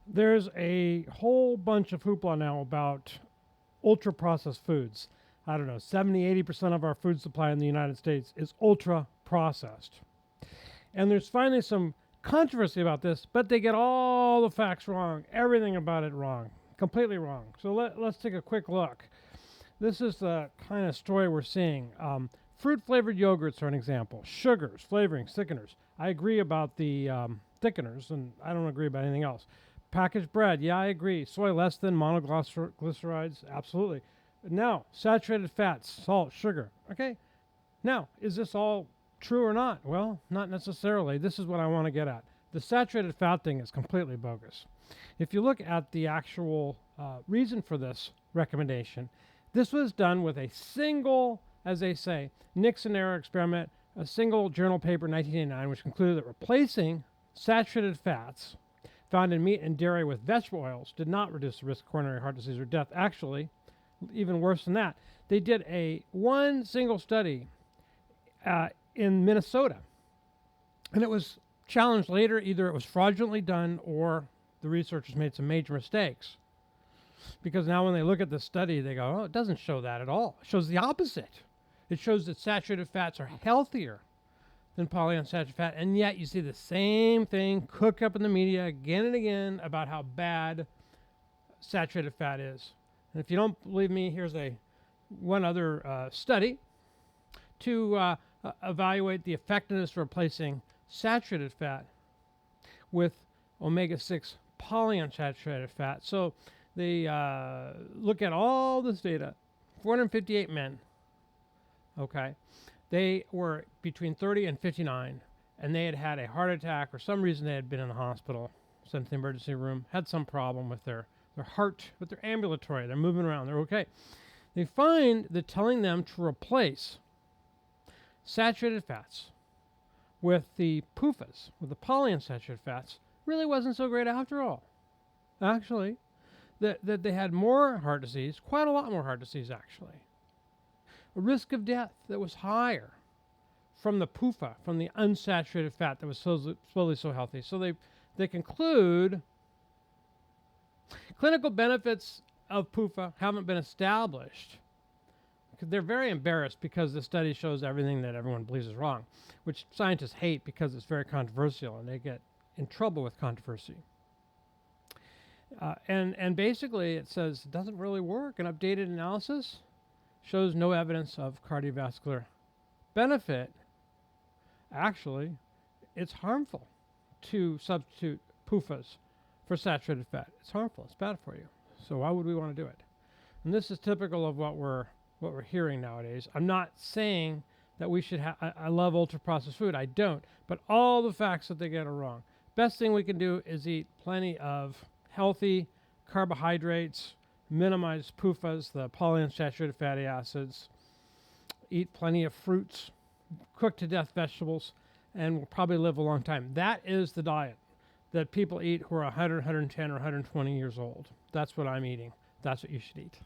There's a whole bunch of hoopla now about ultra processed foods. I don't know, 70, 80% of our food supply in the United States is ultra processed. And there's finally some controversy about this, but they get all the facts wrong, everything about it wrong, completely wrong. So let's take a quick look. This is the kind of story we're seeing. Fruit flavored yogurts are an example. Sugars, flavorings, thickeners. I agree about the thickeners, and I don't agree about anything else. Packaged bread, yeah, I agree. Soy less than monoglycerides, absolutely. Now, saturated fats, salt, sugar. Okay, now, is this all true or not? Well, not necessarily. This is what I want to get at. The saturated fat thing is completely bogus. If you look at the actual reason for this recommendation, this was done with a single, as they say, Nixon era experiment, a single journal paper in 1989, which concluded that replacing saturated fats found in meat and dairy with vegetable oils did not reduce the risk of coronary heart disease or death. Actually, even worse than that, they did one single study in Minnesota, and it was challenged later. Either it was fraudulently done or the researchers made some major mistakes. Because now when they look at the study, they go, oh, it doesn't show that at all. It shows the opposite. It shows that saturated fats are healthier than polyunsaturated fat, and yet you see the same thing cooked up in the media again and again about how bad saturated fat is. And if you don't believe me, here's one other study to evaluate the effectiveness of replacing saturated fat with omega-6 polyunsaturated fat. So they look at all this data, 458 men, okay? They were between 30 and 59, and they had had a heart attack, or some reason they had been in the hospital, sent to the emergency room, had some problem with their heart, but they're ambulatory, they're moving around, they're okay. They find that telling them to replace saturated fats with the PUFAs, with the polyunsaturated fats, really wasn't so great after all. Actually, that they had more heart disease, quite a lot more heart disease actually. A risk of death that was higher from the PUFA, from the unsaturated fat that was supposedly so healthy. So they conclude clinical benefits of PUFA haven't been established. They're very embarrassed because the study shows everything that everyone believes is wrong, which scientists hate because it's very controversial and they get in trouble with controversy. And basically it says it doesn't really work. An updated analysis shows no evidence of cardiovascular benefit. Actually, it's harmful to substitute PUFAs for saturated fat. It's harmful. It's bad for you. So why would we want to do it? And this is typical of what we're hearing nowadays. I'm not saying that we should have. I love ultra processed food. I don't. But all the facts that they get are wrong. Best thing we can do is eat plenty of healthy carbohydrates, minimize PUFAs, the polyunsaturated fatty acids, eat plenty of fruits, cook to death vegetables, and we'll probably live a long time. That is the diet that people eat who are 100, 110, or 120 years old. That's what I'm eating. That's what you should eat.